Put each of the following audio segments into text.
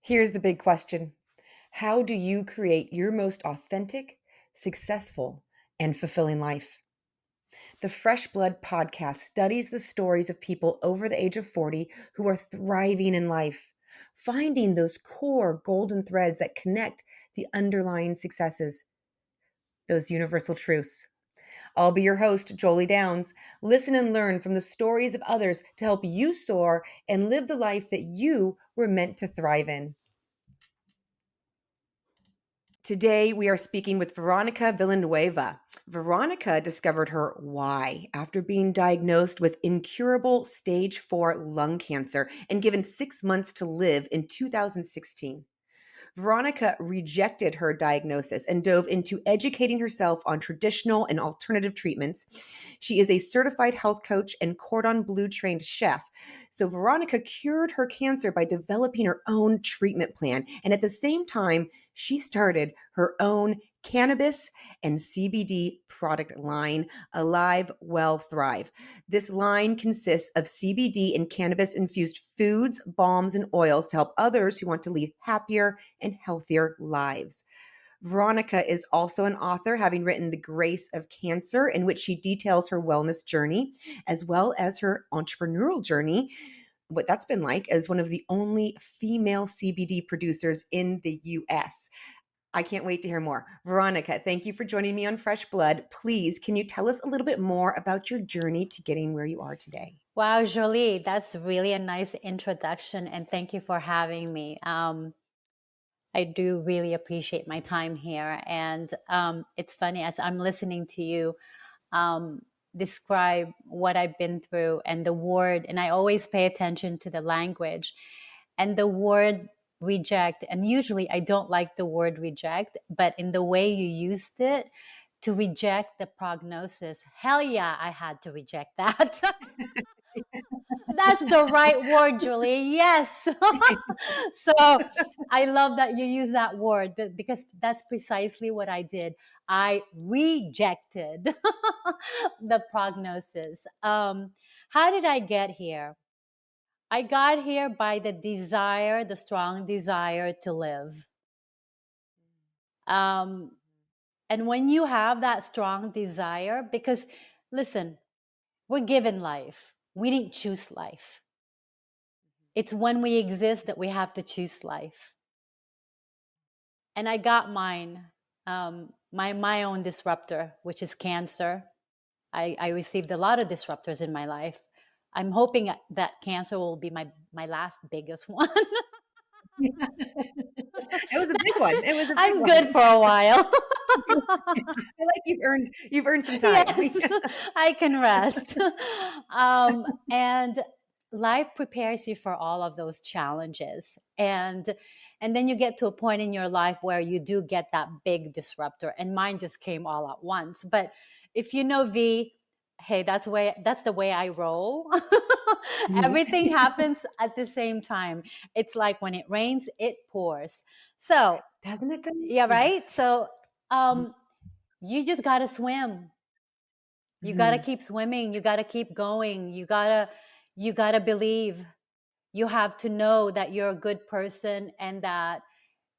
Here's the big question. How do you create your most authentic, successful, and fulfilling life? The Fresh Blood podcast studies the stories of people over the age of 40 who are thriving in life, finding those core golden threads that connect the underlying successes, those universal truths. I'll be your host, Jolie Downs. Listen and learn from the stories of others to help you soar and live the life that you were meant to thrive in. Today, we are speaking with Veronica Villanueva. Veronica discovered her why after being diagnosed with incurable stage 4 lung cancer and given 6 months to live in 2016. Veronica rejected her diagnosis and dove into educating herself on traditional and alternative treatments. She is a certified health coach and Cordon Bleu-trained chef. So, Veronica cured her cancer by developing her own treatment plan. And at the same time, she started her own cannabis and CBD product line, Alive, Well, Thrive. This line consists of CBD and cannabis infused foods, balms, and oils to help others who want to lead happier and healthier lives. Veronica is also an author, having written The Grace of Cancer, in which she details her wellness journey, as well as her entrepreneurial journey, what that's been like as one of the only female CBD producers in the US. I can't wait to hear more. Veronica, thank you for joining me on Fresh Blood. Please, can you tell us a little bit more about your journey to getting where you are today? Wow, Jolie, that's really a nice introduction, and thank you for having me. I do really appreciate my time here, and it's funny as I'm listening to you describe what I've been through and the word, and I always pay attention to the language and the word reject. And usually, I don't like the word reject, but in the way you used it to reject the prognosis, hell yeah, I had to reject that. That's the right word, Julie. Yes. So I love that you use that word because that's precisely what I did. I rejected the prognosis. How did I get here? I got here by the desire, the strong desire to live. Um, and when you have that strong desire, because listen, we're given life, we didn't choose life. It's when we exist that we have to choose life. And I got mine, my own disruptor, which is cancer. I received a lot of disruptors in my life. I'm hoping that cancer will be my last biggest one. It was a big one. It was a big I'm one. good for a while. I like you've earned some time. Yes, I can rest. And life prepares you for all of those challenges. And then you get to a point in your life where you do get that big disruptor. And mine just came all at once. But if you know V, hey, that's the way I roll. Everything happens at the same time. It's like when it rains, it pours. So Doesn't it though? yeah, right. Yes. So you just gotta swim. You gotta Mhm. keep swimming. You gotta keep going. You gotta believe. You have to know that you're a good person and that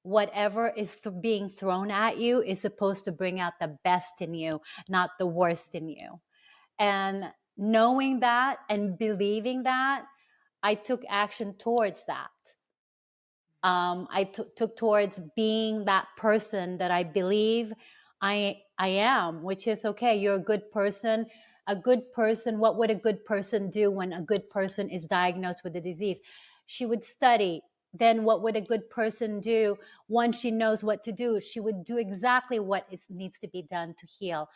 whatever is being thrown at you is supposed to bring out the best in you, not the worst in you. And knowing that and believing that, I took action towards that. I took towards being that person that I believe I am, which is okay. You're a good person. A good person. What would a good person do when a good person is diagnosed with a disease? She would study. Then what would a good person do once she knows what to do? She would do exactly what needs to be done to heal.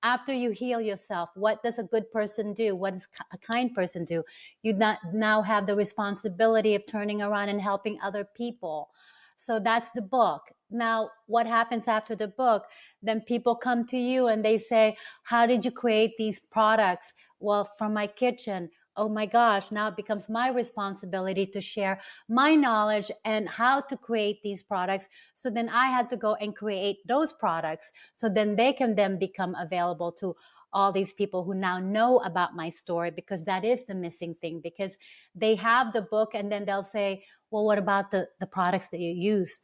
After you heal yourself, what does a good person do? What does a kind person do? You now have the responsibility of turning around and helping other people. So that's the book. Now, what happens after the book? Then people come to you and they say, how did you create these products? Well, from my kitchen. Oh my gosh, now it becomes my responsibility to share my knowledge and how to create these products. So then I had to go and create those products. So then they can then become available to all these people who now know about my story, because that is the missing thing, because they have the book and then they'll say, well, what about the products that you use?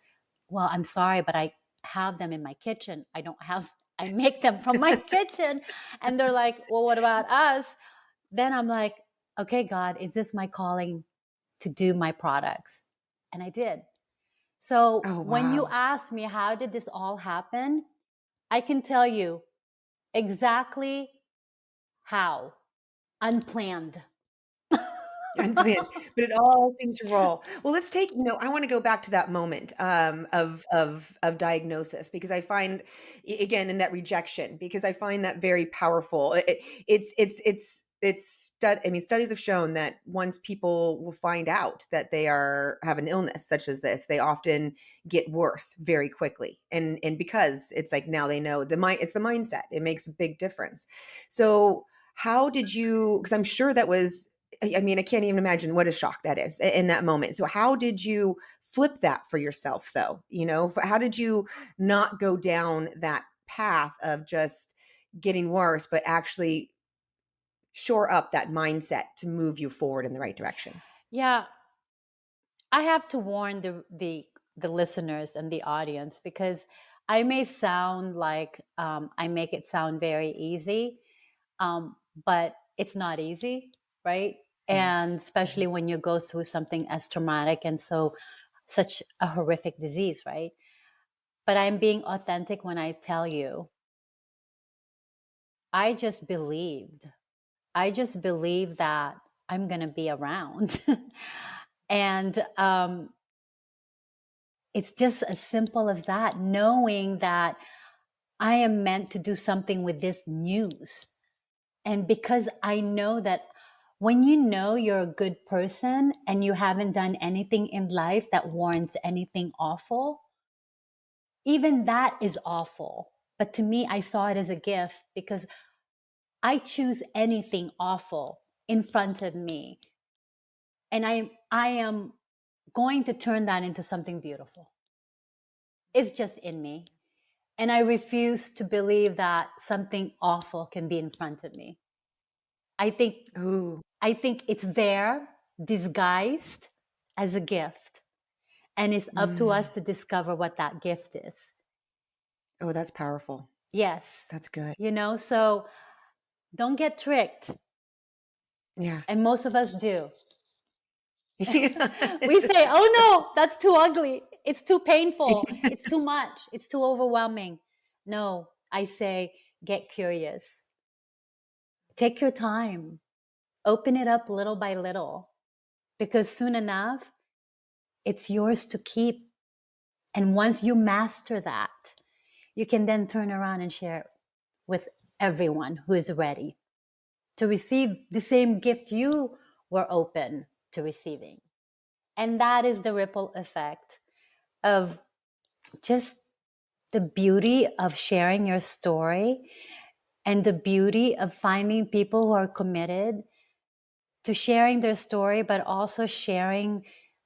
Well, I'm sorry, but I have them in my kitchen. I don't have, I make them from my kitchen. And they're like, well, what about us? Then I'm like, okay, God, is this my calling to do my products? And I did. So Oh, when you wow. ask me, how did this all happen? I can tell you exactly how. Unplanned. Unplanned, but it all seemed to roll. Well, let's take I wanna go back to that moment, of diagnosis because I find again, in that rejection, because I find that very powerful. I mean, studies have shown that once people will find out that they have an illness such as this, they often get worse very quickly, and because it's like now they know it's the mindset. It makes a big difference. So, how did you? Because I'm sure that was I mean, I can't even imagine what a shock that is in that moment. So how did you flip that for yourself though? How did you not go down that path of just getting worse, but actually shore up that mindset to move you forward in the right direction? Yeah, I have to warn the listeners and the audience, because I may sound like I make it sound very easy, but it's not easy, right? Mhm, And especially mhm. when you go through something as traumatic and such a horrific disease, right? But I'm being authentic when I tell you, I just believed. I just believed that I'm going to be around. And it's just as simple as that, knowing that I am meant to do something with this news. And because I know that when you know you're a good person and you haven't done anything in life that warrants anything awful, even that is awful. But to me, I saw it as a gift, because I choose anything awful in front of me. And I am going to turn that into something beautiful. It's just in me. And I refuse to believe that something awful can be in front of me. I think Ooh, I think it's there disguised as a gift. And it's up to us mm. to discover what that gift is. Oh, that's powerful. Yes. That's good. So don't get tricked. Yeah. And most of us do. Yeah. We say, oh no, that's too ugly. It's too painful. It's too much. It's too overwhelming. No, I say, get curious. Take your time. Open it up little by little, because soon enough, it's yours to keep. And once you master that, you can then turn around and share it with everyone who is ready to receive the same gift you were open to receiving. And that is the ripple effect of just the beauty of sharing your story, and the beauty of finding people who are committed to sharing their story, but also sharing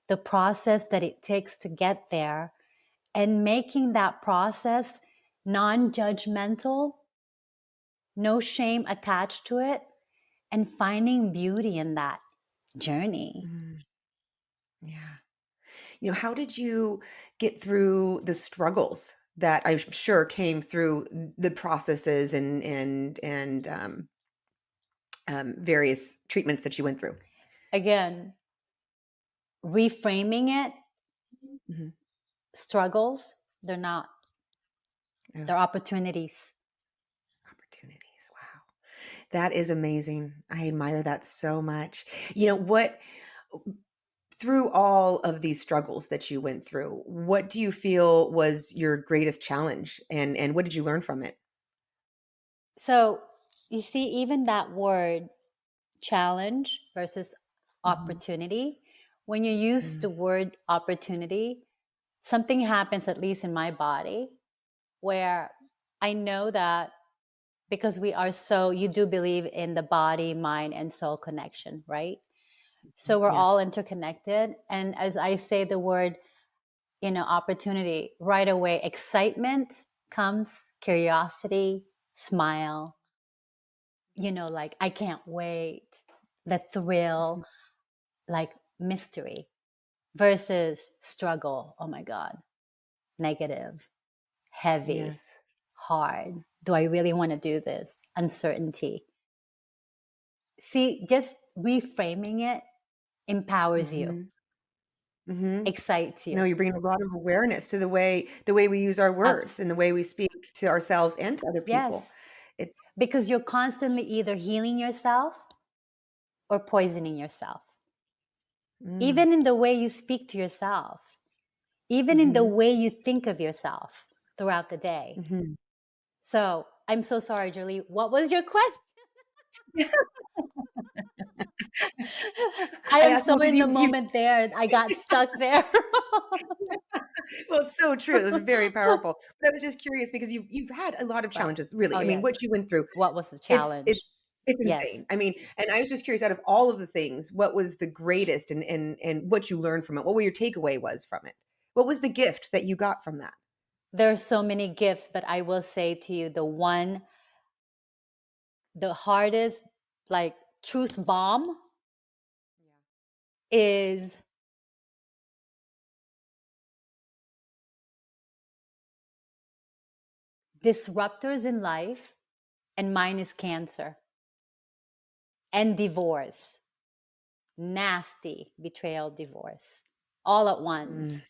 the process that it takes to get there, and making that process non judgmental, no shame attached to it, and finding beauty in that journey. Mm, yeah. How did you get through the struggles that I'm sure came through the processes and various treatments that you went through? Again, reframing it, Mhm. struggles, they're not, Oh, they're opportunities. opportunities. Wow. That is amazing. I admire that so much. What through all of these struggles that you went through, what do you feel was your greatest challenge and what did you learn from it? So you see, even that word challenge versus Mhm. opportunity, when you use Mm, the word opportunity, something happens, at least in my body, where I know that, because you do believe in the body, mind, and soul connection, right? So we're all yes. interconnected. And as I say the word, opportunity, right away, excitement comes, curiosity, smile. like, I can't wait, the thrill, like mystery versus struggle. Oh my God, negative, heavy, Yes. hard. Do I really want to do this? Uncertainty. See, just reframing it empowers you, Hmm. Hmm. excites No, you. you bring a lot of awareness to the way we use our words Abs- and the way we speak to ourselves and to other people. yes, It's because you're constantly either healing yourself or poisoning yourself, mm, even in the way you speak to yourself, even in the mhm, way you think of yourself throughout the day. mhm. So I'm so sorry, Julie. What was your question? I I am asked so well, because in the you moment there. I got stuck there. well, it's so true. It was very powerful. But I was just curious because you've had a lot of Right. challenges, Oh, really. I mean, yes. what you went through, What was the it's it's challenge? it's Yes. insane. I mean, and I was just curious, out of all of the things, what was the greatest and what you learned from it? What were your takeaway was from it? What was the gift that you got from that? There are so many gifts, but I will say to you, the hardest, like, truth bomb Yeah. is disruptors in life, and mine is cancer and divorce. Nasty betrayal, divorce, all at Mm. once.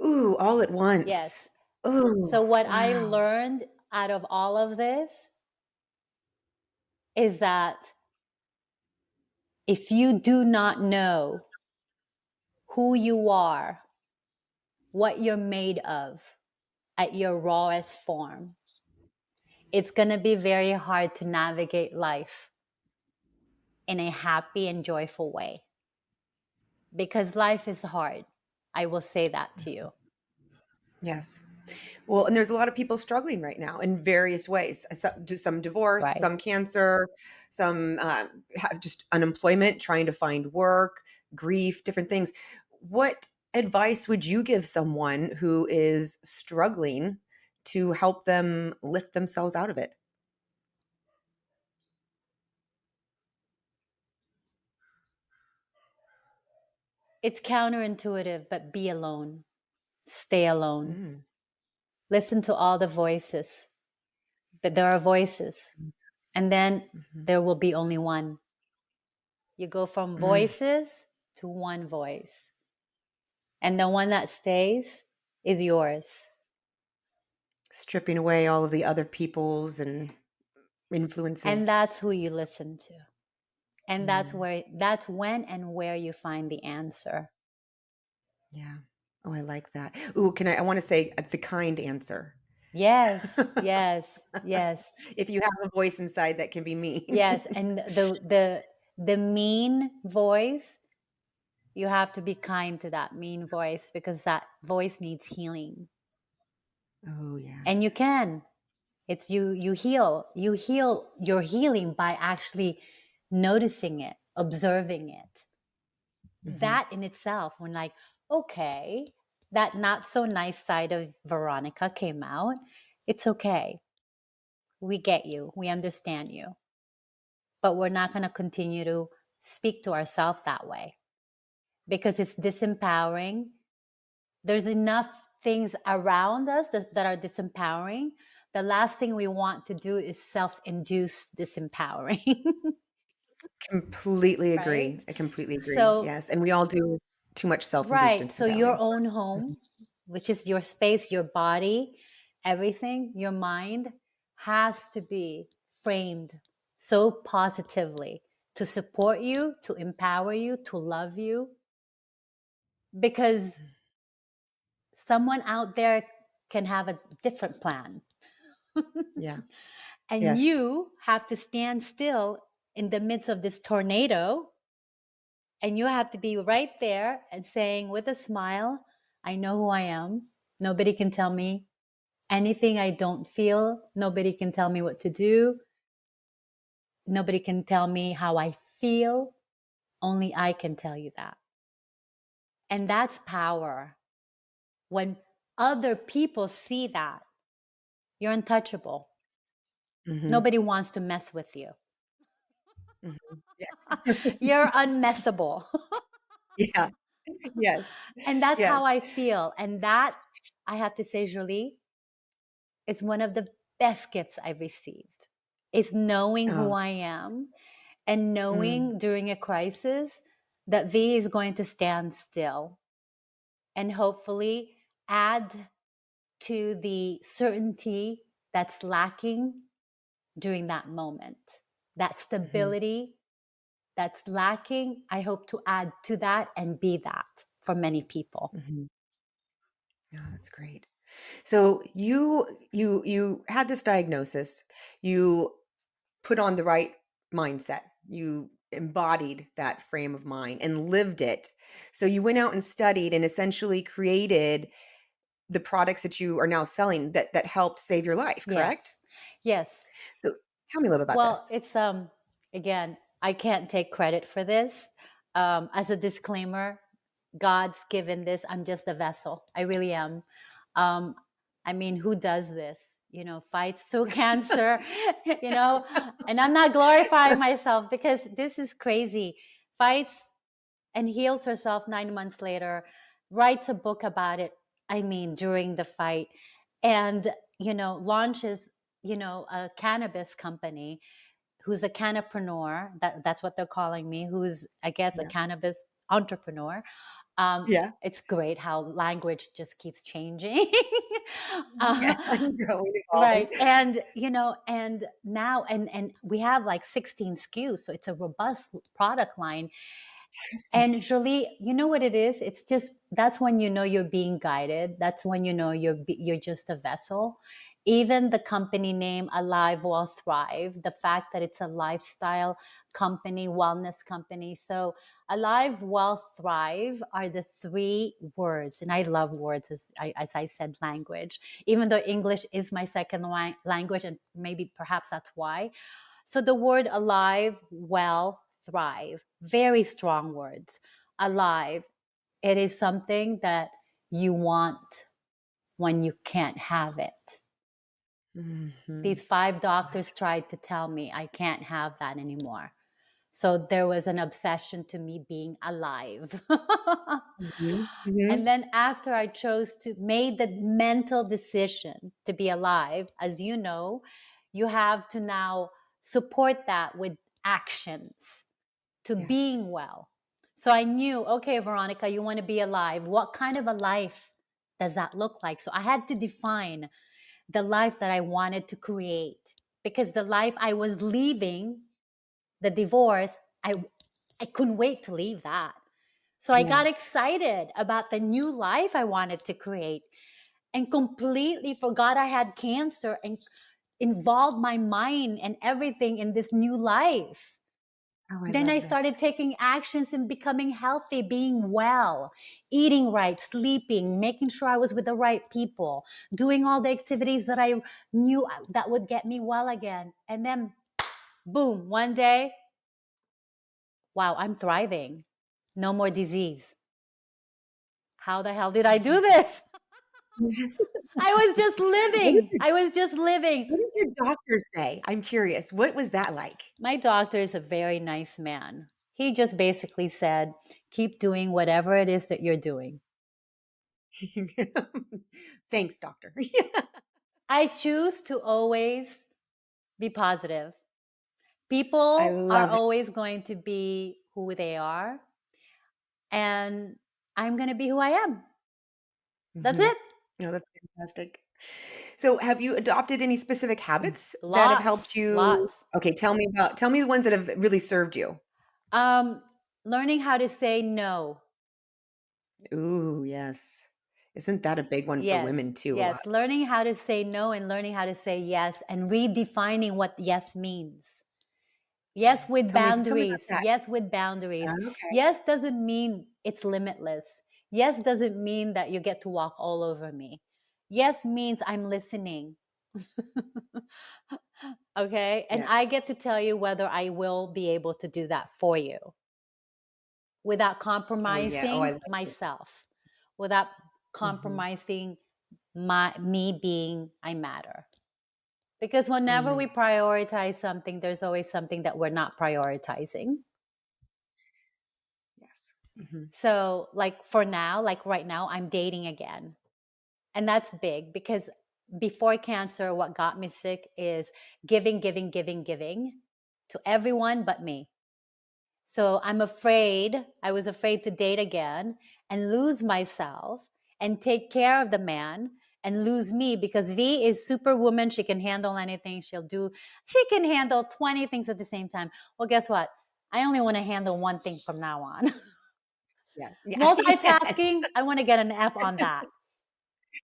Ooh, all at once. Yes. Ooh, So, what I wow. learned out of all of this is that if you do not know who you are, what you're made of at your rawest form, it's going to be very hard to navigate life in a happy and joyful way because life is hard. I will say that to you. Yes. Well, and there's a lot of people struggling right now in various ways. Some divorce, Right. some cancer, some have just unemployment, trying to find work, grief, different things. What advice would you give someone who is struggling to help them lift themselves out of it? It's counterintuitive, but be alone. Stay alone. Mm, Listen to all the voices. But there are voices. And then mhm, there will be only one. You go from mm. voices to one voice. And the one that stays is yours. Stripping away all of the other people's and And influences. that's who you listen to. And Mm, that's when and where you find the answer. yeah. Oh, I like that. Ooh, I want to say the kind answer. Yes, yes, yes, If you have a voice inside that can be mean. yes. And the mean voice, you have to be kind to that mean voice because that voice needs healing. Oh, And you yes. can. It's you heal, you're healing by actually noticing it, observing it. Mhm. That in itself, when, like, okay, that not so nice side of Veronica came out, it's okay. We get you, we understand you, but we're not going to continue to speak to ourselves that way because it's disempowering. There's enough things around us that are disempowering. The last thing we want to do is self-induce disempowering. Completely Right? agree. I completely agree. So, Yes, and we all do too much self-induced right. So your disempowering. own Mhm. home, which is your space, your body, everything, your mind has to be framed so positively to support you, to empower you, to love you, because someone out there can have a different plan. Yeah. And Yes. you have to stand still in the midst of this tornado, and you have to be right there and saying with a smile, I know who I am. Nobody can tell me anything I don't feel. Nobody can tell me what to do. Nobody can tell me how I feel. Only I can tell you that. And that's power. When other people see that, you're untouchable. Mhm. Nobody wants to mess with you. Mhm. Yes. You're unmessable. Yeah. Yes. And that's Yes. how I feel. And that, I have to say, Julie, is one of the best gifts I've received. Is knowing who Oh. I am and Mm. knowing during a crisis that V is going to stand still and hopefully add to the certainty that's lacking during that moment. That Mhm. stability that's lacking, I hope to add to that and be that for many people. Mhm. Oh, that's great. So you had this diagnosis. You put on the right mindset. You embodied that frame of mind and lived it. So you went out and studied and essentially created the products that you are now selling that helped save your life, correct? Yes. Yes. So tell me a little about Well, this. it's again, I can't take credit for this. As a disclaimer, God's given this. I'm just a vessel. I really am. Um, I mean, who does this? You know, fights through cancer, you know, and I'm not glorifying myself because this is crazy. Fights and heals herself 9 months later, writes a book about it. I mean, during the fight, and, you know, launches, you know, a cannabis company who's a cannapreneur. That's what they're calling me. Who's, I guess, a Yeah. cannabis entrepreneur. Yeah. It's great how language just keeps changing. Yes, uh, I'm growing, evolving. right, and you know, and now, and we have like 16 SKUs, so it's a robust product line. And Fantastic. Jolie, you know what it is? It's just that's when you know you're being guided. That's when you know you're just a vessel. Even the company name Alive Well Thrive, the fact that it's a lifestyle company, wellness company. So Alive Well Thrive are the three words, and I love words as I said, language. Even though English is my second language, and maybe perhaps that's why. So the word alive, well, thrive, very strong words. Alive, it is something that you want when you can't have it. Mhm. These five doctors Exactly. tried to tell me I can't have that anymore. So there was an obsession to me being alive. Mhm. Mhm. And then after I chose to made the mental decision to be alive, as you know, you have to now support that with actions to Yes. being well. So I knew, okay, Veronica, you want to be alive. What kind of a life does that look like? So I had to define the life that I wanted to create because the life I was leaving, the divorce, I couldn't wait to leave that. So I got Yeah. excited about the new life I wanted to create and completely forgot I had cancer and involved my mind and everything in this new life. Oh, I Then I love started this. taking actions and becoming healthy, being well, eating right, sleeping, making sure I was with the right people, doing all the activities that I knew that would get me well again. And then, boom, one day, wow, I'm thriving. No more disease. How the hell did I do Amazing. this? Yes. I was just What did living. your I was just living. what did your doctor say? I'm curious. What was that like? My doctor is a very nice man. He just basically said, keep doing whatever it is that you're doing. Thanks, doctor. Yeah. I choose to always be positive. I People are love it. always going to be who they are, and I'm going to be who I am. That's Mhm. it. No, that's fantastic. So, have you adopted any specific habits that have helped Lots, you? lots. Okay, tell me the ones that have really served you. Um, Learning how to say no. Ooh, yes. Isn't that a big one for Yes, women too, a lot? yes. Learning how to say no and learning how to say yes and redefining what yes means. Yes, Mm. with Tell me about boundaries. that. Yes, with boundaries. Okay. Yes doesn't mean it's limitless. Yes doesn't mean that you get to walk all over me. Yes means I'm listening. Okay. And I Yes. get to tell you whether I will be able to do that for you without Oh, yeah. Oh, I compromising love it. myself, without Mhm. compromising my me being I matter. Because whenever we Mhm. prioritize something, there's always something that we're not prioritizing. Yes. Mhm. So, like for now, like right now, I'm dating again. And that's big because before cancer, what got me sick is giving, giving, giving, giving to everyone but me. So I was afraid to date again and lose myself and take care of the man and lose me because V is superwoman. She can handle anything. She can handle 20 things at the same time. Well, guess what? I only want to handle one thing from now on. Yeah. Yeah. Yes. Multitasking, I want to get an F on that.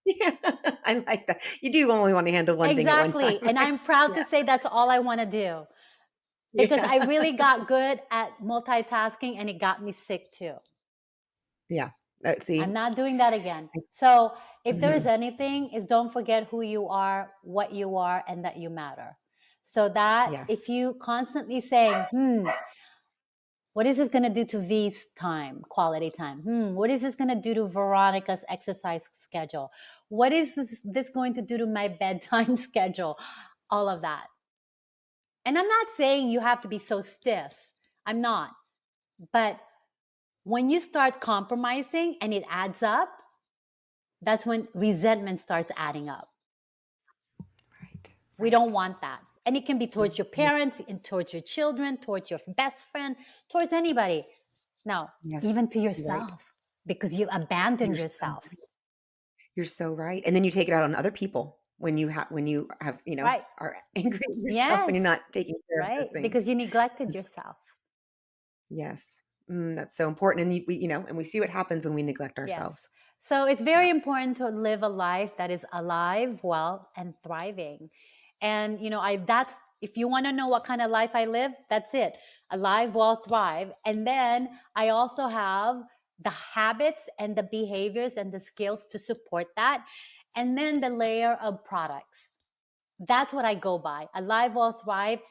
Yeah. I like that. You do only want to handle one thing at one time, Exactly. And right? I'm proud Yeah. to say that's all I want to do because Yeah. I really got good at multitasking and it got me sick too. Yeah. I'm See? not doing that again. So if there is Mhm. anything, is don't forget who you are, what you are, and that you matter. So that if Yes. you constantly saying, what is this going to do to V's time, quality time? What is this going to do to Veronica's exercise schedule? What is this going to do to my bedtime schedule? All of that. And I'm not saying you have to be so stiff. I'm not. But when you start compromising and it adds up, that's when resentment starts adding up. Right. We don't Right. want that. And it can be towards your Mhm. parents, and towards your children, towards your best friend, towards anybody. No, Yes. even to You're right. yourself because you abandoned You're so yourself. right. You're so right. And then you take it out on other people when you have, Right. are angry at yourself when you're Yes. not taking care of Right. those Because things. you neglected That's yourself. yes. That's so important. And and we see what happens when we neglect Yes. ourselves. So it's Yeah. very important to live a life that is alive, well, and thriving. And that's if you want to know what kind of life I live, that's it. Alive, well, thrive. And then I also have the habits and the behaviors and the skills to support that. And then the layer of products. That's what I go by. Alive, well, thrive,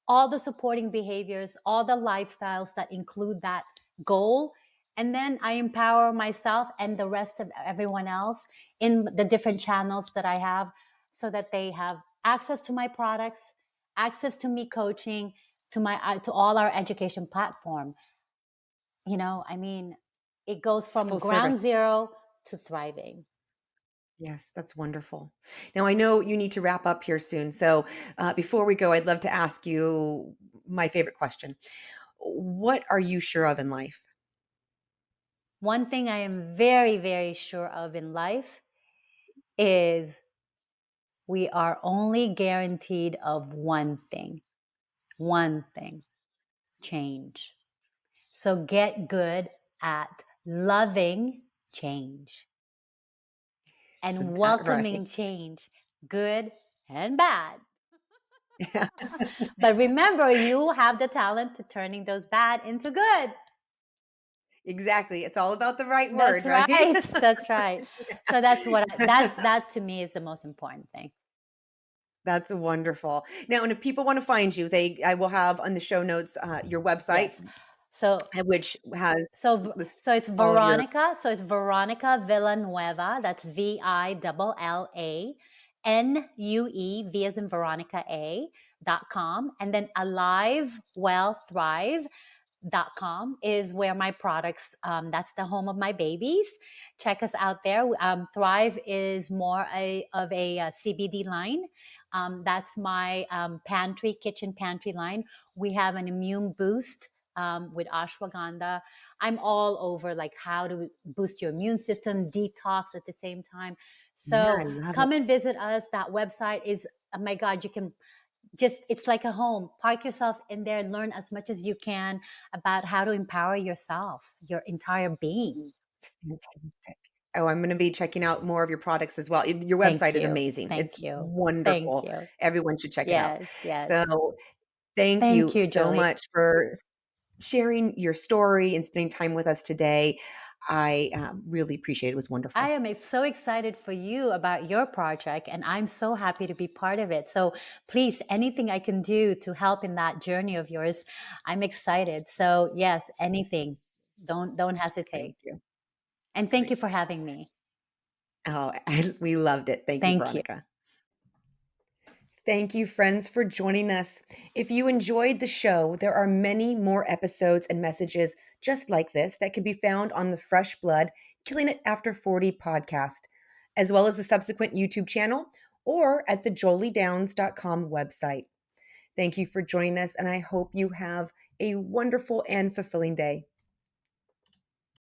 all the supporting behaviors, all the lifestyles that include that goal. And then I empower myself and the rest of everyone else in the different channels that I have so that they have access to my products, access to me coaching, to all our education platform. I mean, it goes It's from full ground service. zero to thriving. Yes, that's wonderful. Now, I know you need to wrap up here soon. So, before we go, I'd love to ask you my favorite question. What are you sure of in life? One thing I am very, very sure of in life is we are only guaranteed of one thing, change. So get good at loving change and Isn't that welcoming right? change, good and bad. Yeah, But remember, you have the talent to turning those bad into good. exactly. It's all about the right That's word, right? right. That's right. So that to me is the most important thing. That's wonderful. Now, and if people want to find you, I will have on the show notes your website, Yes. So which has this so it's all of your Veronica. So it's Veronica Villanueva. That's VILLANUE, V as in Veronica .com. And then Alive Well Thrive .com is where my products, that's the home of my babies. Check us out there. Thrive is more of a CBD line. That's my kitchen pantry line. We have an immune boost with ashwagandha. I'm all over like how to boost your immune system, detox at the same time. yeah, So I love come it. and visit us. That website is, oh my God, you can it's like a home. Park yourself in there, learn as much as you can about how to empower yourself, your entire being. Fantastic. Oh, I'm gonna be checking out more of your products as well. Your Thank website is you. amazing. It's Thank you. Thank wonderful. you. Everyone should check it out. Yes, yes. So, thank Thank you you, so Julie. much for sharing your story and spending time with us today. I, really appreciate it. It was I wonderful. am so excited for you about your project, and I'm so happy to be part of it. So please, anything I can do to help in that journey of yours, I'm excited. So yes, anything. Don't hesitate. Thank you. And thank you Great. for having me. Oh, we loved it. Thank you, Thank you. Veronica. Thank you, friends, for joining us. If you enjoyed the show, there are many more episodes and messages just like this that can be found on the Fresh Blood Killing It After 40 podcast, as well as the subsequent YouTube channel or at the joliedowns.com website. Thank you for joining us, and I hope you have a wonderful and fulfilling day.